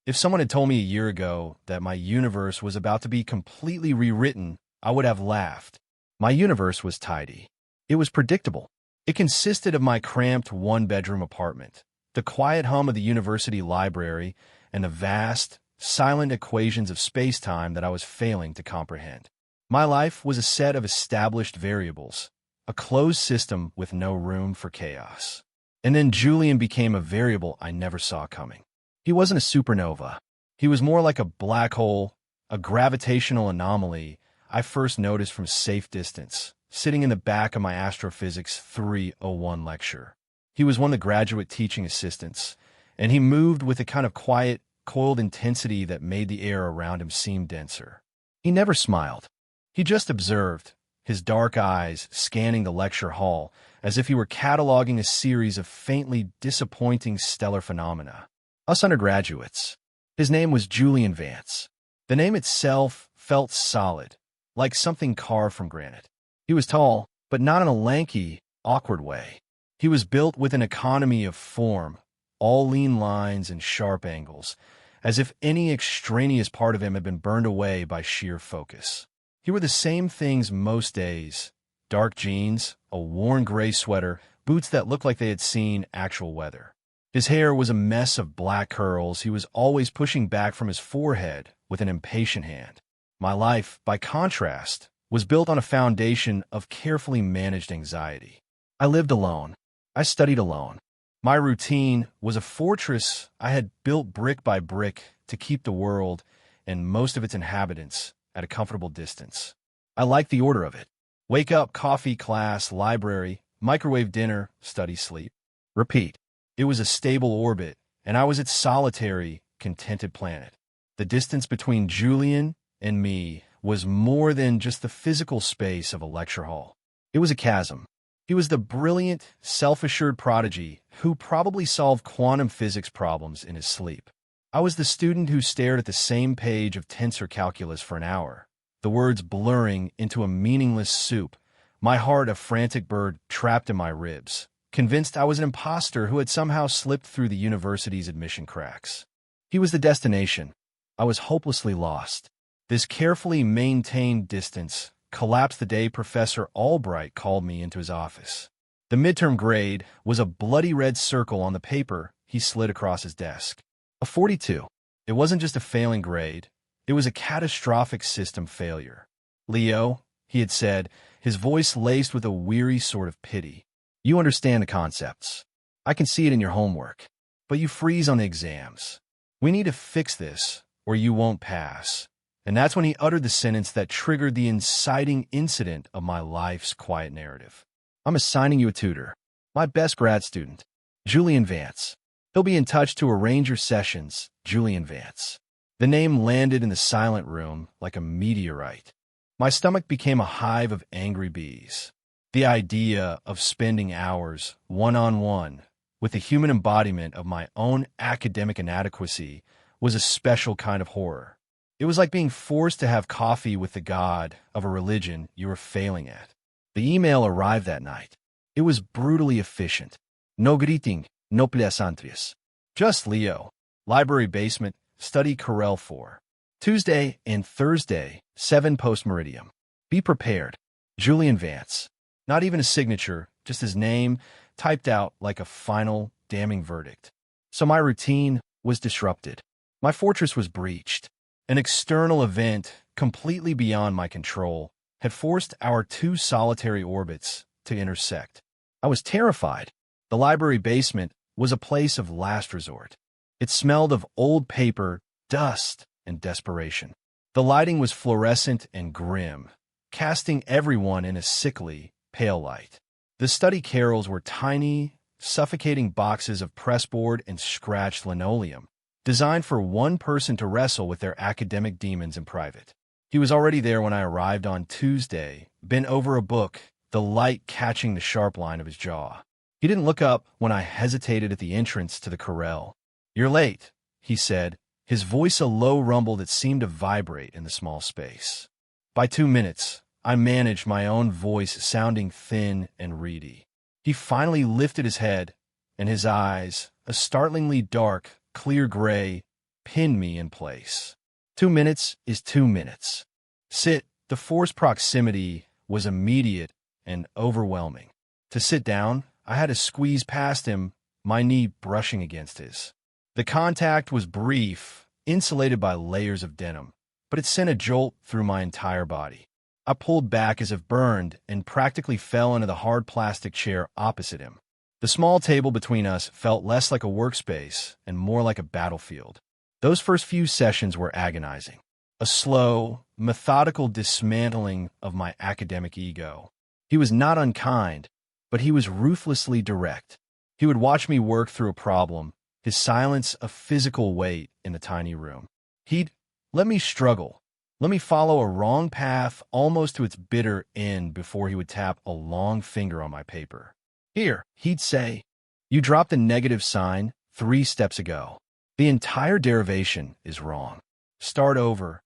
If someone had told me a year ago that my universe was about to be completely rewritten, I would have laughed. My universe was tidy. It was predictable. It consisted of my cramped one-bedroom apartment, the quiet hum of the university library, and the vast, silent equations of space-time that I was failing to comprehend. My life was a set of established variables, a closed system with no room for chaos. And then Julian became a variable I never saw coming. He wasn't a supernova. He was more like a black hole, a gravitational anomaly I first noticed from safe distance, sitting in the back of my Astrophysics 301 lecture. He was one of the graduate teaching assistants, and he moved with a kind of quiet, coiled intensity that made the air around him seem denser. He never smiled. He just observed, his dark eyes scanning the lecture hall as if he were cataloging a series of faintly disappointing stellar phenomena. Us undergraduates. His name was Julian Vance. The name itself felt solid, like something carved from granite. He was tall, but not in a lanky, awkward way. He was built with an economy of form, all lean lines and sharp angles, as if any extraneous part of him had been burned away by sheer focus. He wore the same things most days: dark jeans, a worn gray sweater, boots that looked like they had seen actual weather. His hair was a mess of black curls he was always pushing back from his forehead with an impatient hand. My life, by contrast, was built on a foundation of carefully managed anxiety. I lived alone. I studied alone. My routine was a fortress I had built brick by brick to keep the world and most of its inhabitants at a comfortable distance. I liked the order of it. Wake up, coffee, class, library, microwave dinner, study, sleep. Repeat. It was a stable orbit, and I was its solitary, contented planet. The distance between Julian and me was more than just the physical space of a lecture hall. It was a chasm. He was the brilliant, self-assured prodigy who probably solved quantum physics problems in his sleep. I was the student who stared at the same page of tensor calculus for an hour, the words blurring into a meaningless soup, my heart a frantic bird trapped in my ribs, convinced I was an imposter who had somehow slipped through the university's admission cracks. He was the destination. I was hopelessly lost. This carefully maintained distance collapsed the day Professor Albright called me into his office. The midterm grade was a bloody red circle on the paper he slid across his desk. A 42. It wasn't just a failing grade. It was a catastrophic system failure. Leo, he had said, his voice laced with a weary sort of pity. You understand the concepts. I can see it in your homework. But you freeze on the exams. We need to fix this, or you won't pass. And that's when he uttered the sentence that triggered the inciting incident of my life's quiet narrative. I'm assigning you a tutor. My best grad student, Julian Vance. He'll be in touch to arrange your sessions, Julian Vance. The name landed in the silent room like a meteorite. My stomach became a hive of angry bees. The idea of spending hours one-on-one with the human embodiment of my own academic inadequacy was a special kind of horror. It was like being forced to have coffee with the god of a religion you were failing at. The email arrived that night. It was brutally efficient. No greeting, no pleasantries. Just Leo. Library basement, study Corel 4. Tuesday and Thursday, 7 post-meridium. Be prepared. Julian Vance. Not even a signature, just his name, typed out like a final, damning verdict. So my routine was disrupted. My fortress was breached. An external event, completely beyond my control, had forced our two solitary orbits to intersect. I was terrified. The library basement was a place of last resort. It smelled of old paper, dust, and desperation. The lighting was fluorescent and grim, casting everyone in a sickly, pale light. The study carrels were tiny, suffocating boxes of pressboard and scratched linoleum, designed for one person to wrestle with their academic demons in private. He was already there when I arrived on Tuesday, bent over a book, the light catching the sharp line of his jaw. He didn't look up when I hesitated at the entrance to the corral. "You're late," he said, his voice a low rumble that seemed to vibrate in the small space. By 2 minutes, I managed my own voice sounding thin and reedy. He finally lifted his head, and his eyes, a startlingly dark, clear gray, pinned me in place. 2 minutes is 2 minutes. Sit. The forced proximity was immediate and overwhelming. To sit down, I had to squeeze past him, my knee brushing against his. The contact was brief, insulated by layers of denim, but it sent a jolt through my entire body. I pulled back as if burned and practically fell into the hard plastic chair opposite him. The small table between us felt less like a workspace and more like a battlefield. Those first few sessions were agonizing. A slow, methodical dismantling of my academic ego. He was not unkind, but he was ruthlessly direct. He would watch me work through a problem, his silence a physical weight in the tiny room. He'd let me struggle, let me follow a wrong path almost to its bitter end before he would tap a long finger on my paper. Here, he'd say, you dropped a negative sign 3 steps ago. The entire derivation is wrong. Start over.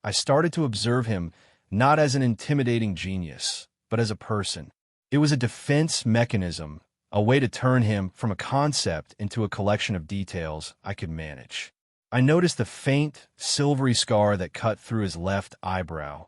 I started to observe him not as an intimidating genius, but as a person. It was a defense mechanism, a way to turn him from a concept into a collection of details I could manage. I noticed the faint, silvery scar that cut through his left eyebrow,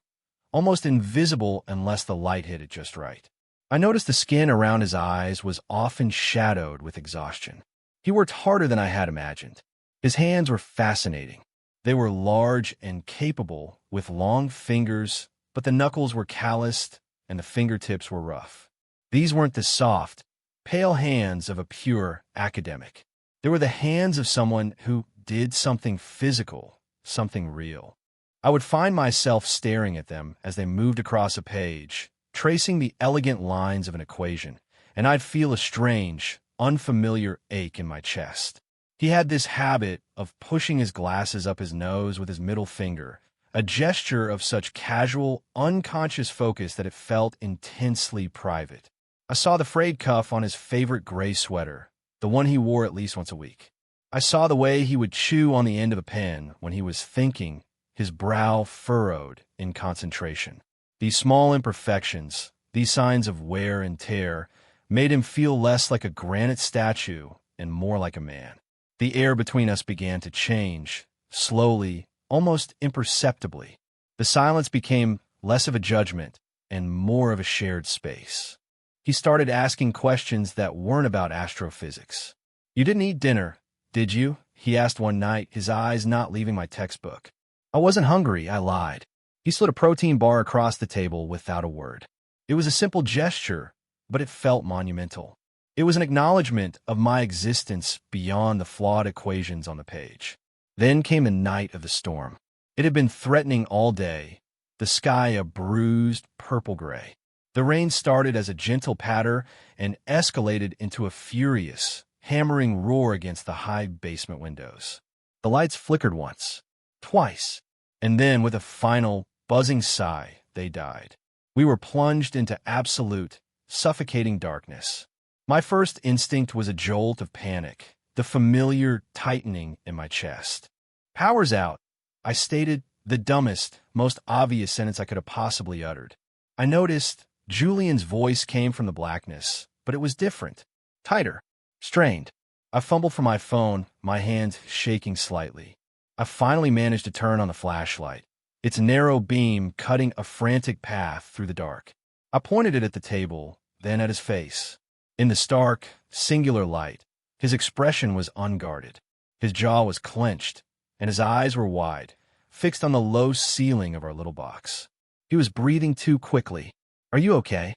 almost invisible unless the light hit it just right. I noticed the skin around his eyes was often shadowed with exhaustion. He worked harder than I had imagined. His hands were fascinating. They were large and capable, with long fingers, but the knuckles were calloused and the fingertips were rough. These weren't the soft, pale hands of a pure academic. They were the hands of someone who did something physical, something real. I would find myself staring at them as they moved across a page, tracing the elegant lines of an equation, and I'd feel a strange, unfamiliar ache in my chest. He had this habit of pushing his glasses up his nose with his middle finger, a gesture of such casual, unconscious focus that it felt intensely private. I saw the frayed cuff on his favorite gray sweater, the one he wore at least once a week. I saw the way he would chew on the end of a pen when he was thinking, his brow furrowed in concentration. These small imperfections, these signs of wear and tear, made him feel less like a granite statue and more like a man. The air between us began to change, slowly, almost imperceptibly. The silence became less of a judgment and more of a shared space. He started asking questions that weren't about astrophysics. You didn't eat dinner, did you? He asked one night, his eyes not leaving my textbook. I wasn't hungry, I lied. He slid a protein bar across the table without a word. It was a simple gesture, but it felt monumental. It was an acknowledgement of my existence beyond the flawed equations on the page. Then came the night of the storm. It had been threatening all day, the sky a bruised purple-gray. The rain started as a gentle patter and escalated into a furious, hammering roar against the high basement windows. The lights flickered once, twice, and then with a final, buzzing sigh, they died. We were plunged into absolute, suffocating darkness. My first instinct was a jolt of panic, the familiar tightening in my chest. Power's out, I stated, the dumbest, most obvious sentence I could have possibly uttered. I noticed Julian's voice came from the blackness, but it was different, tighter, strained. I fumbled for my phone, my hand shaking slightly. I finally managed to turn on the flashlight, its narrow beam cutting a frantic path through the dark. I pointed it at the table, then at his face. In the stark, singular light, his expression was unguarded. His jaw was clenched, and his eyes were wide, fixed on the low ceiling of our little box. He was breathing too quickly. Are you okay?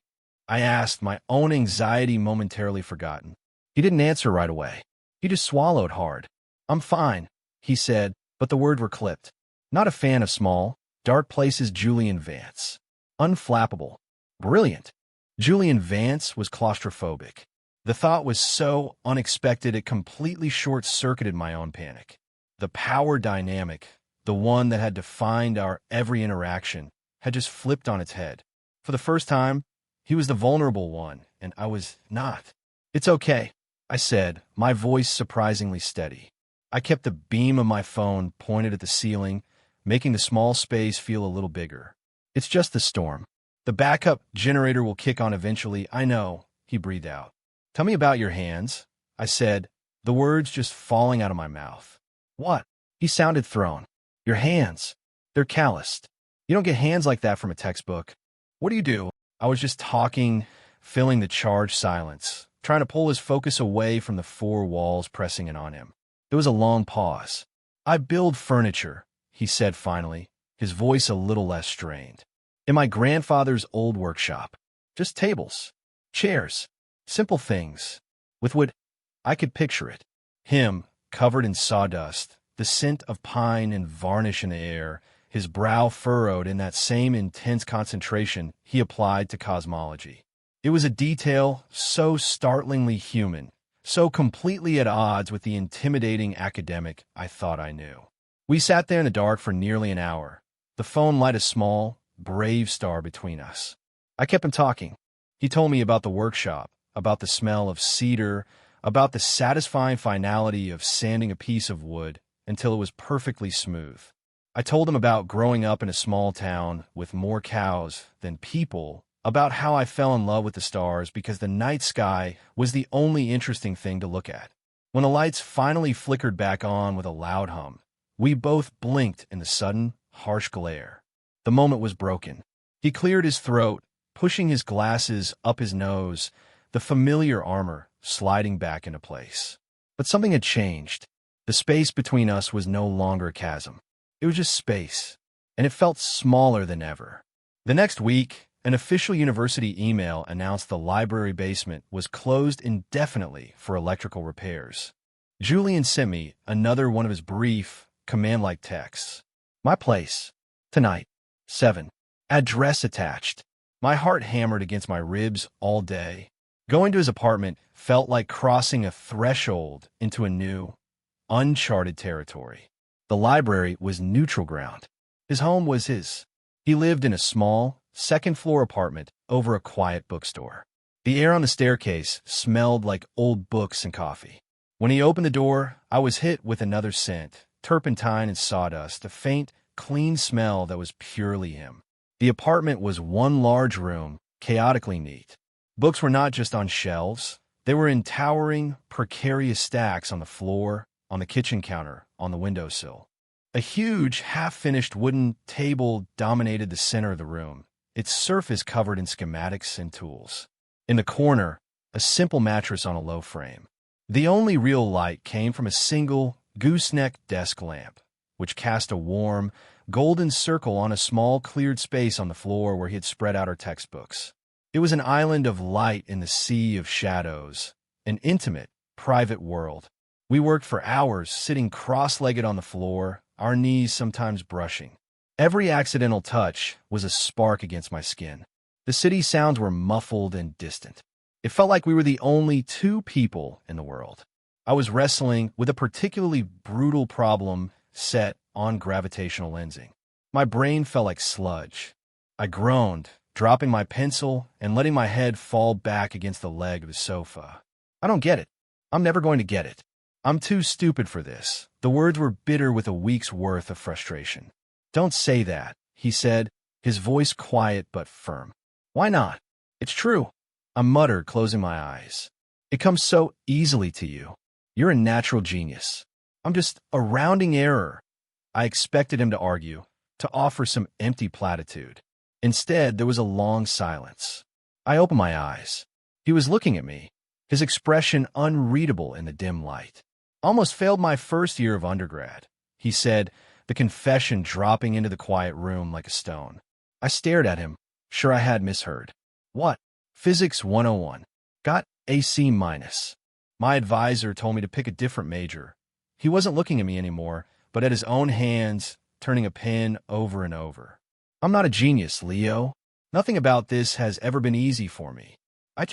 I asked, my own anxiety momentarily forgotten. He didn't answer right away. He just swallowed hard. I'm fine, he said, but the words were clipped. Not a fan of small, dark places. Julian Vance. Unflappable. Brilliant. Julian Vance was claustrophobic. The thought was so unexpected it completely short-circuited my own panic. The power dynamic, the one that had defined our every interaction, had just flipped on its head. For the first time, he was the vulnerable one, and I was not. It's okay, I said, my voice surprisingly steady. I kept the beam of my phone pointed at the ceiling, making the small space feel a little bigger. It's just the storm. The backup generator will kick on eventually, I know, he breathed out. Tell me about your hands, I said, the words just falling out of my mouth. What? He sounded thrown. Your hands. They're calloused. You don't get hands like that from a textbook. What do you do? I was just talking, filling the charged silence, trying to pull his focus away from the four walls pressing in on him. There was a long pause. I build furniture, he said finally, his voice a little less strained. In my grandfather's old workshop. Just tables, chairs, simple things. With wood, I could picture it. Him, covered in sawdust, the scent of pine and varnish in the air, his brow furrowed in that same intense concentration he applied to cosmology. It was a detail so startlingly human, so completely at odds with the intimidating academic I thought I knew. We sat there in the dark for nearly an hour, the phone light a small, brave star between us. I kept him talking. He told me about the workshop, about the smell of cedar, about the satisfying finality of sanding a piece of wood until it was perfectly smooth. I told him about growing up in a small town with more cows than people, about how I fell in love with the stars because the night sky was the only interesting thing to look at. When the lights finally flickered back on with a loud hum, we both blinked in the sudden, harsh glare. The moment was broken. He cleared his throat, pushing his glasses up his nose, the familiar armor sliding back into place. But something had changed. The space between us was no longer a chasm. It was just space, and it felt smaller than ever. The next week, an official university email announced the library basement was closed indefinitely for electrical repairs. Julian sent me another one of his brief, command-like texts. My place. Tonight. 7. Address attached. My heart hammered against my ribs all day. Going to his apartment felt like crossing a threshold into a new, uncharted territory. The library was neutral ground. His home was his. He lived in a small, second-floor apartment over a quiet bookstore. The air on the staircase smelled like old books and coffee. When he opened the door, I was hit with another scent, turpentine and sawdust, a faint, clean smell that was purely him. The apartment was one large room, chaotically neat. Books were not just on shelves. They were in towering, precarious stacks on the floor, on the kitchen counter, on the windowsill. A huge, half-finished wooden table dominated the center of the room, its surface covered in schematics and tools. In the corner, a simple mattress on a low frame. The only real light came from a single, gooseneck desk lamp, which cast a warm, golden circle on a small, cleared space on the floor where he had spread out our textbooks. It was an island of light in the sea of shadows, an intimate, private world. We worked for hours, sitting cross-legged on the floor, our knees sometimes brushing. Every accidental touch was a spark against my skin. The city's sounds were muffled and distant. It felt like we were the only two people in the world. I was wrestling with a particularly brutal problem set on gravitational lensing. My brain felt like sludge. I groaned, dropping my pencil and letting my head fall back against the leg of the sofa. I don't get it. I'm never going to get it. I'm too stupid for this. The words were bitter with a week's worth of frustration. Don't say that, he said, his voice quiet but firm. Why not? It's true, I muttered, closing my eyes. It comes so easily to you. You're a natural genius. I'm just a rounding error. I expected him to argue, to offer some empty platitude. Instead, there was a long silence. I opened my eyes. He was looking at me, his expression unreadable in the dim light. Almost failed my first year of undergrad, he said, the confession dropping into the quiet room like a stone. I stared at him, sure I had misheard. What? Physics 101. Got AC-. My advisor told me to pick a different major. He wasn't looking at me anymore, but at his own hands, turning a pen over and over. I'm not a genius, Leo. Nothing about this has ever been easy for me. I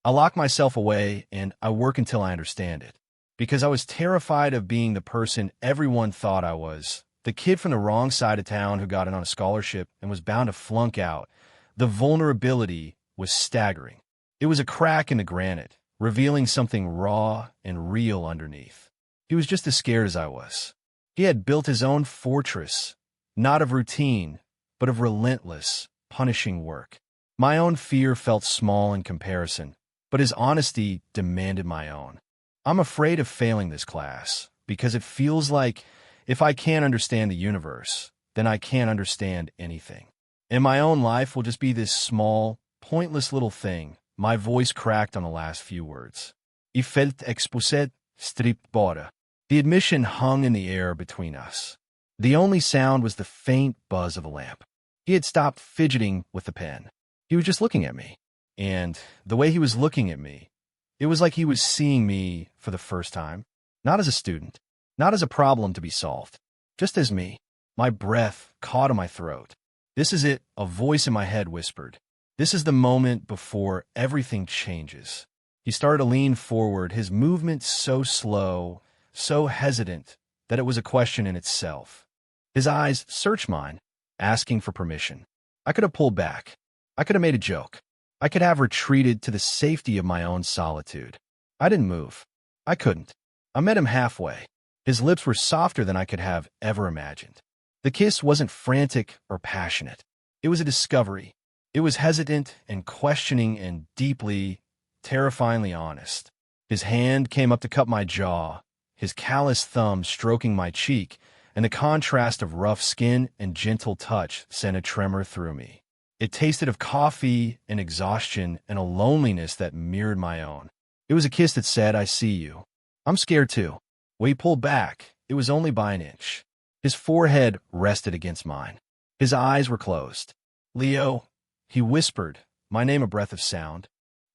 lock myself away and I work until I understand it. Because I was terrified of being the person everyone thought I was, the kid from the wrong side of town who got in on a scholarship and was bound to flunk out. The vulnerability was staggering. It was a crack in the granite, revealing something raw and real underneath. He was just as scared as I was. He had built his own fortress, not of routine, but of relentless, punishing work. My own fear felt small in comparison, but his honesty demanded my own. I'm afraid of failing this class, because it feels like If I can't understand the universe, then I can't understand anything. And my own life will just be this small, pointless little thing. My voice cracked on the last few words. I felt explicit, stripped bara. The admission hung in the air between us. The only sound was the faint buzz of a lamp. He had stopped fidgeting with the pen. He was just looking at me. And the way he was looking at me, it was like he was seeing me for the first time. Not as a student, not as a problem to be solved, just as me. My breath caught in my throat. This is it, a voice in my head whispered. This is the moment before everything changes. He started to lean forward, his movement so slow, so hesitant, that it was a question in itself. His eyes searched mine, asking for permission. I could have pulled back. I could have made a joke. I could have retreated to the safety of my own solitude. I didn't move. I couldn't. I met him halfway. His lips were softer than I could have ever imagined. The kiss wasn't frantic or passionate. It was a discovery. It was hesitant and questioning and deeply, terrifyingly honest. His hand came up to cup my jaw, his callous thumb stroking my cheek, and the contrast of rough skin and gentle touch sent a tremor through me. It tasted of coffee and exhaustion and a loneliness that mirrored my own. It was a kiss that said, I see you. I'm scared too. When he pulled back, it was only by an inch. His forehead rested against mine. His eyes were closed. Leo, he whispered, my name a breath of sound.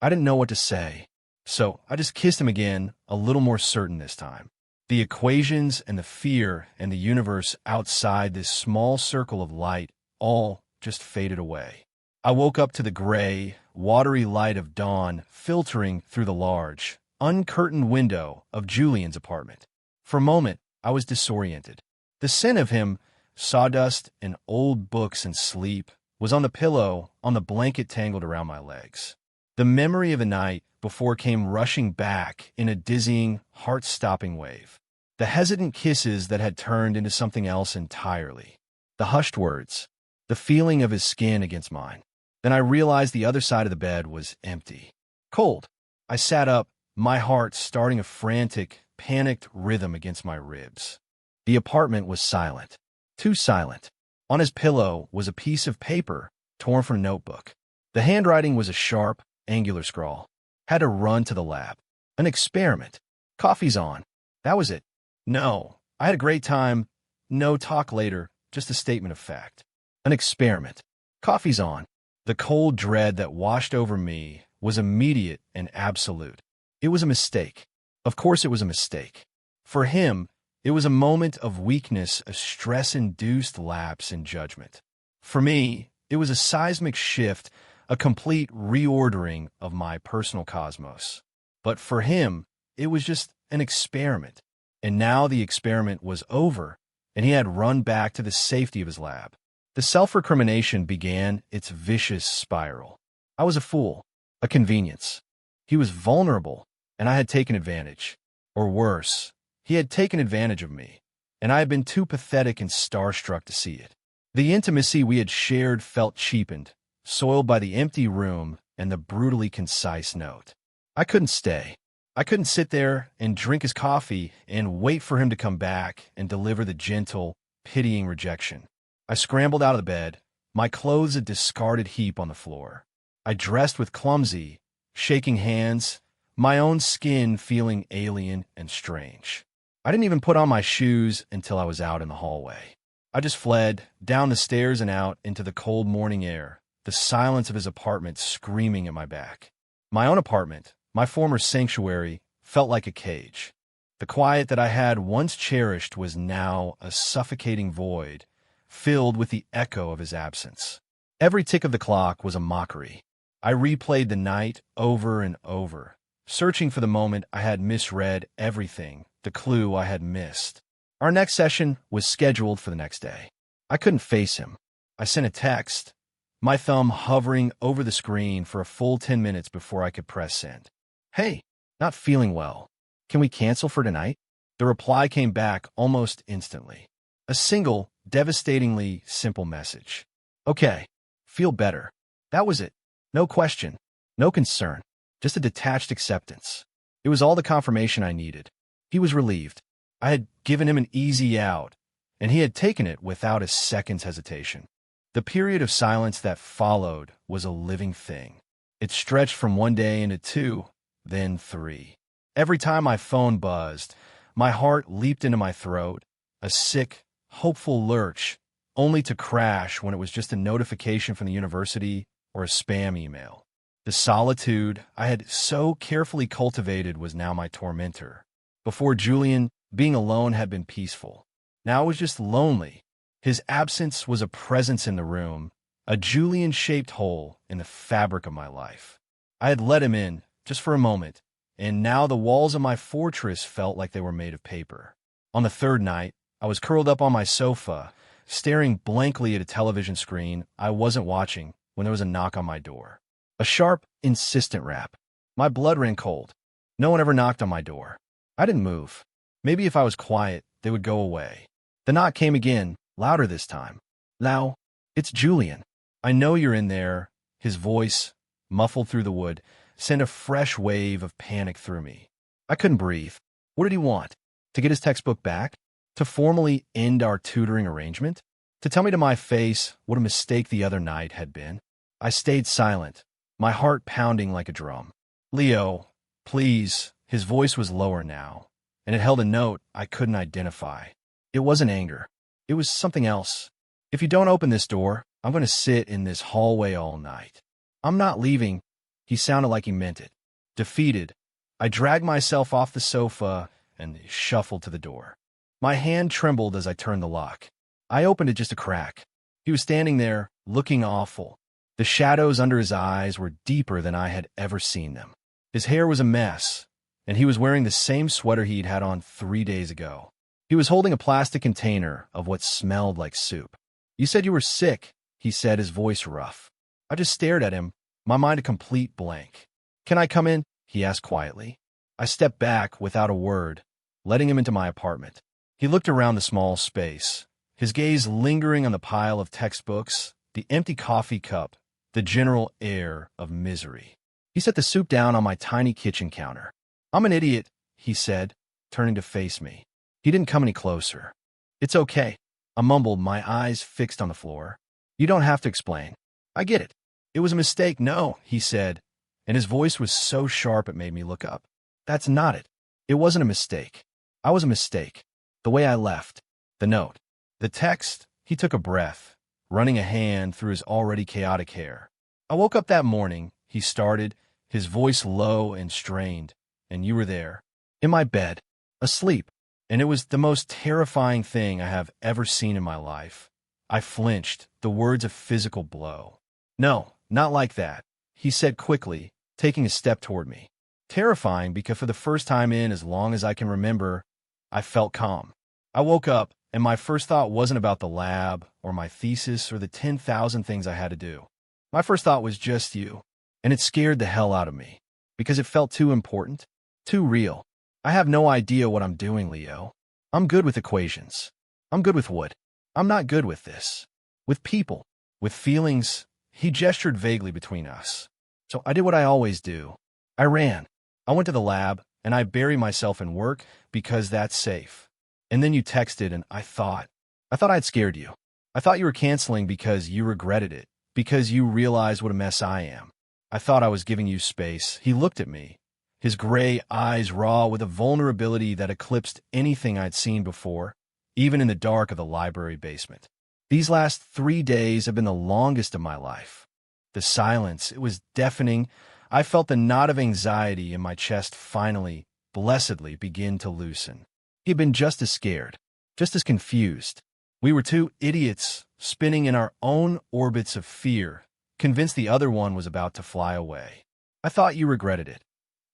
I didn't know what to say, so I just kissed him again, a little more certain this time. The equations and the fear and the universe outside this small circle of light all just faded away. I woke up to the gray, watery light of dawn filtering through the large, uncurtained window of Julian's apartment. For a moment, I was disoriented. The scent of him, sawdust and old books and sleep, was on the pillow, on the blanket tangled around my legs. The memory of the night before came rushing back in a dizzying, heart-stopping wave. The hesitant kisses that had turned into something else entirely. The hushed words. The feeling of his skin against mine. Then I realized the other side of the bed was empty. Cold. I sat up, my heart starting a frantic, panicked rhythm against my ribs. The apartment was silent. Too silent. On his pillow was a piece of paper torn from a notebook. The handwriting was a sharp, angular scrawl. Had to run to the lab. An experiment. Coffee's on. That was it. No. I had a great time. No talk later. Just a statement of fact. An experiment. Coffee's on. The cold dread that washed over me was immediate and absolute. It was a mistake. Of course it was a mistake. For him, it was a moment of weakness, a stress-induced lapse in judgment. For me, it was a seismic shift, a complete reordering of my personal cosmos. But for him, it was just an experiment. And now the experiment was over, and he had run back to the safety of his lab. The self-recrimination began its vicious spiral. I was a fool, a convenience. He was vulnerable, and I had taken advantage. Or worse, he had taken advantage of me, and I had been too pathetic and starstruck to see it. The intimacy we had shared felt cheapened, soiled by the empty room and the brutally concise note. I couldn't stay. I couldn't sit there and drink his coffee and wait for him to come back and deliver the gentle, pitying rejection. I scrambled out of the bed, my clothes a discarded heap on the floor. I dressed with clumsy, shaking hands, my own skin feeling alien and strange. I didn't even put on my shoes until I was out in the hallway. I just fled, down the stairs and out into the cold morning air, the silence of his apartment screaming at my back. My own apartment, my former sanctuary, felt like a cage. The quiet that I had once cherished was now a suffocating void, filled with the echo of his absence. Every tick of the clock was a mockery. I replayed the night over and over, searching for the moment I had misread everything, the clue I had missed. Our next session was scheduled for the next day. I couldn't face him. I sent a text, my thumb hovering over the screen for a full 10 minutes before I could press send. Hey, not feeling well. Can we cancel for tonight? The reply came back almost instantly. A single, devastatingly simple message. Okay, feel better. That was it. No question, no concern, just a detached acceptance. It was all the confirmation I needed. He was relieved. I had given him an easy out, and he had taken it without a second's hesitation. The period of silence that followed was a living thing. It stretched from 1 day into 2, then 3. Every time my phone buzzed, my heart leaped into my throat, a sick, hopeful lurch, only to crash when it was just a notification from the university or a spam email. The solitude I had so carefully cultivated was now my tormentor. Before Julian, being alone had been peaceful. Now it was just lonely. His absence was a presence in the room, a Julian-shaped hole in the fabric of my life. I had let him in, just for a moment, and now the walls of my fortress felt like they were made of paper. On the third night, I was curled up on my sofa, staring blankly at a television screen I wasn't watching when there was a knock on my door. A sharp, insistent rap. My blood ran cold. No one ever knocked on my door. I didn't move. Maybe if I was quiet, they would go away. The knock came again, louder this time. "Lau, it's Julian. I know you're in there." His voice, muffled through the wood, sent a fresh wave of panic through me. I couldn't breathe. What did he want? To get his textbook back? To formally end our tutoring arrangement? To tell me to my face what a mistake the other night had been? I stayed silent, my heart pounding like a drum. "Leo, please." His voice was lower now, and it held a note I couldn't identify. It wasn't anger. It was something else. "If you don't open this door, I'm going to sit in this hallway all night. I'm not leaving." He sounded like he meant it. Defeated, I dragged myself off the sofa and shuffled to the door. My hand trembled as I turned the lock. I opened it just a crack. He was standing there, looking awful. The shadows under his eyes were deeper than I had ever seen them. His hair was a mess, and he was wearing the same sweater he'd had on 3 days ago. He was holding a plastic container of what smelled like soup. "You said you were sick," he said, his voice rough. I just stared at him, my mind a complete blank. "Can I come in?" he asked quietly. I stepped back without a word, letting him into my apartment. He looked around the small space, his gaze lingering on the pile of textbooks, the empty coffee cup, the general air of misery. He set the soup down on my tiny kitchen counter. "I'm an idiot," he said, turning to face me. He didn't come any closer. "It's okay," I mumbled, my eyes fixed on the floor. "You don't have to explain. I get it. It was a mistake." "No," he said, and his voice was so sharp it made me look up. "That's not it. It wasn't a mistake. I was a mistake. The way I left. The note. The text." He took a breath, running a hand through his already chaotic hair. "I woke up that morning," he started, his voice low and strained, "and you were there, in my bed, asleep, and it was the most terrifying thing I have ever seen in my life." I flinched, the words a physical blow. "No, not like that," he said quickly, taking a step toward me. Terrifying because for the first time in as long as I can remember, I felt calm. I woke up, and my first thought wasn't about the lab or my thesis or the 10,000 things I had to do. My first thought was just you, and it scared the hell out of me, because it felt too important, too real. "I have no idea what I'm doing, Leo. I'm good with equations. I'm good with wood. I'm not good with this. With people. With feelings." He gestured vaguely between us. "So I did what I always do. I ran. I went to the lab, and I buried myself in work because that's safe. And then you texted, and I thought I'd scared you. I thought you were canceling because you regretted it, because you realized what a mess I am. I thought I was giving you space." He looked at me, his gray eyes raw with a vulnerability that eclipsed anything I'd seen before, even in the dark of the library basement. "These last 3 days have been the longest of my life." The silence, it was deafening. I felt the knot of anxiety in my chest finally, blessedly, begin to loosen. He had been just as scared, just as confused. We were two idiots spinning in our own orbits of fear, convinced the other one was about to fly away. "I thought you regretted it,"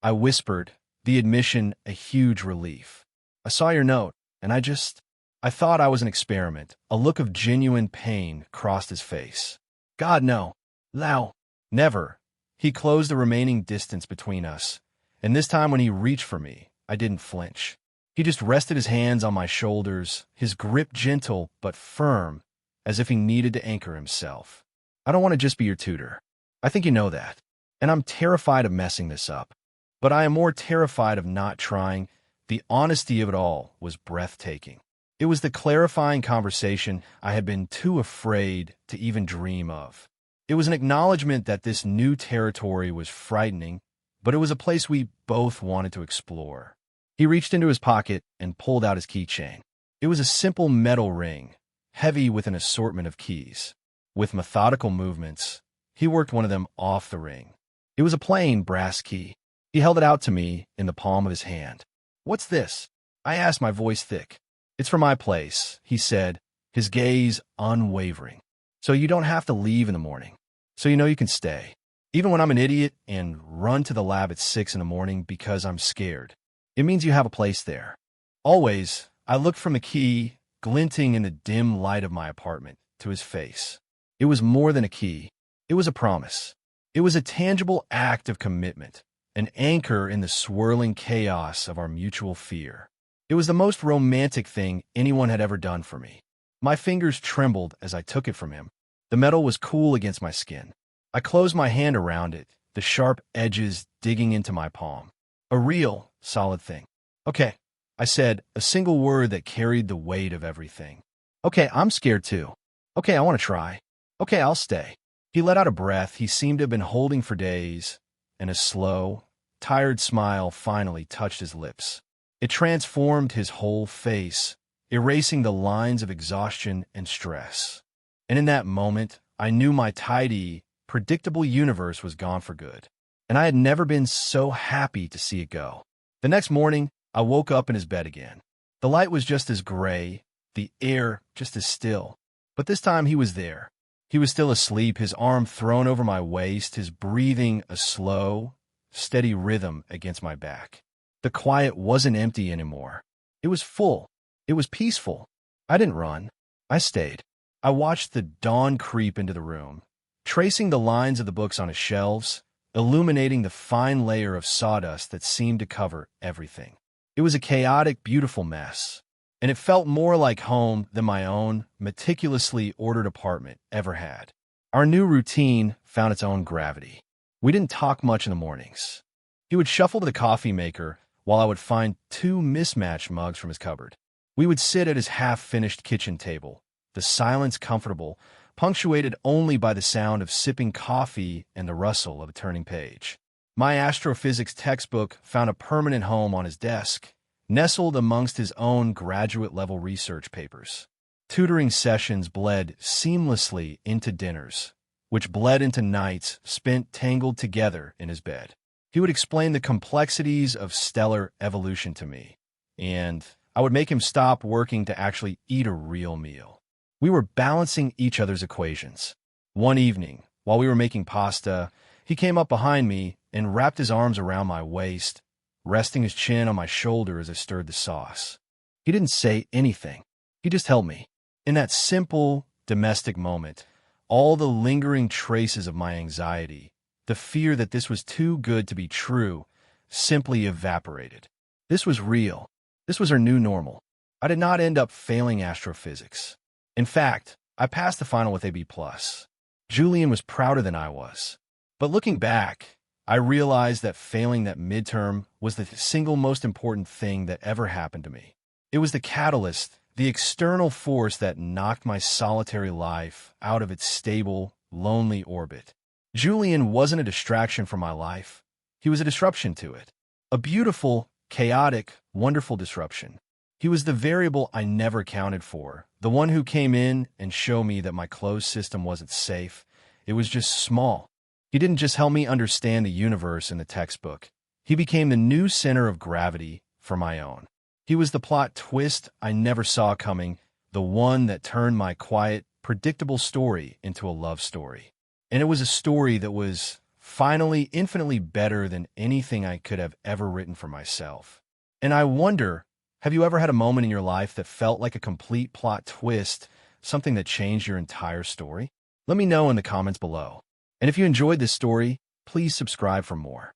I whispered, the admission a huge relief. "I saw your note, and I thought I was an experiment." A look of genuine pain crossed his face. "God, no. Lau. Never." He closed the remaining distance between us, and this time when he reached for me, I didn't flinch. He just rested his hands on my shoulders, his grip gentle but firm, as if he needed to anchor himself. "I don't want to just be your tutor. I think you know that. And I'm terrified of messing this up. But I am more terrified of not trying." The honesty of it all was breathtaking. It was the clarifying conversation I had been too afraid to even dream of. It was an acknowledgement that this new territory was frightening, but it was a place we both wanted to explore. He reached into his pocket and pulled out his keychain. It was a simple metal ring, heavy with an assortment of keys. With methodical movements, he worked one of them off the ring. It was a plain brass key. He held it out to me in the palm of his hand. "What's this?" I asked, my voice thick. "It's for my place," he said, his gaze unwavering. "So you don't have to leave in the morning. So you know you can stay. Even when I'm an idiot and run to the lab at 6 in the morning because I'm scared. It means you have a place there." Always, I looked from the key, glinting in the dim light of my apartment, to his face. It was more than a key. It was a promise. It was a tangible act of commitment, an anchor in the swirling chaos of our mutual fear. It was the most romantic thing anyone had ever done for me. My fingers trembled as I took it from him. The metal was cool against my skin. I closed my hand around it, the sharp edges digging into my palm. A real, solid thing. "Okay," I said, a single word that carried the weight of everything. "Okay, I'm scared too. Okay, I want to try. Okay, I'll stay." He let out a breath he seemed to have been holding for days, and a slow, tired smile finally touched his lips. It transformed his whole face, erasing the lines of exhaustion and stress. And in that moment, I knew my tidy, predictable universe was gone for good. And I had never been so happy to see it go. The next morning, I woke up in his bed again. The light was just as gray, the air just as still. But this time he was there. He was still asleep, his arm thrown over my waist, his breathing a slow, steady rhythm against my back. The quiet wasn't empty anymore. It was full. It was peaceful. I didn't run. I stayed. I watched the dawn creep into the room, tracing the lines of the books on his shelves, illuminating the fine layer of sawdust that seemed to cover everything. It was a chaotic, beautiful mess, and it felt more like home than my own meticulously ordered apartment ever had. Our new routine found its own gravity. We didn't talk much in the mornings. He would shuffle to the coffee maker while I would find 2 mismatched mugs from his cupboard. We would sit at his half-finished kitchen table, the silence comfortable, punctuated only by the sound of sipping coffee and the rustle of a turning page. My astrophysics textbook found a permanent home on his desk, nestled amongst his own graduate-level research papers. Tutoring sessions bled seamlessly into dinners, which bled into nights spent tangled together in his bed. He would explain the complexities of stellar evolution to me, and I would make him stop working to actually eat a real meal. We were balancing each other's equations. One evening, while we were making pasta, he came up behind me and wrapped his arms around my waist, resting his chin on my shoulder as I stirred the sauce. He didn't say anything. He just held me. In that simple, domestic moment, all the lingering traces of my anxiety, the fear that this was too good to be true, simply evaporated. This was real. This was our new normal. I did not end up failing astrophysics. In fact, I passed the final with a B+. Julian was prouder than I was. But looking back, I realized that failing that midterm was the single most important thing that ever happened to me. It was the catalyst, the external force that knocked my solitary life out of its stable, lonely orbit. Julian wasn't a distraction from my life. He was a disruption to it. A beautiful, chaotic, wonderful disruption. He was the variable I never counted for, the one who came in and showed me that my closed system wasn't safe. It was just small. He didn't just help me understand the universe in the textbook. He became the new center of gravity for my own. He was the plot twist I never saw coming, the one that turned my quiet, predictable story into a love story. And it was a story that was finally infinitely better than anything I could have ever written for myself. And I wonder, have you ever had a moment in your life that felt like a complete plot twist, something that changed your entire story? Let me know in the comments below. And if you enjoyed this story, please subscribe for more.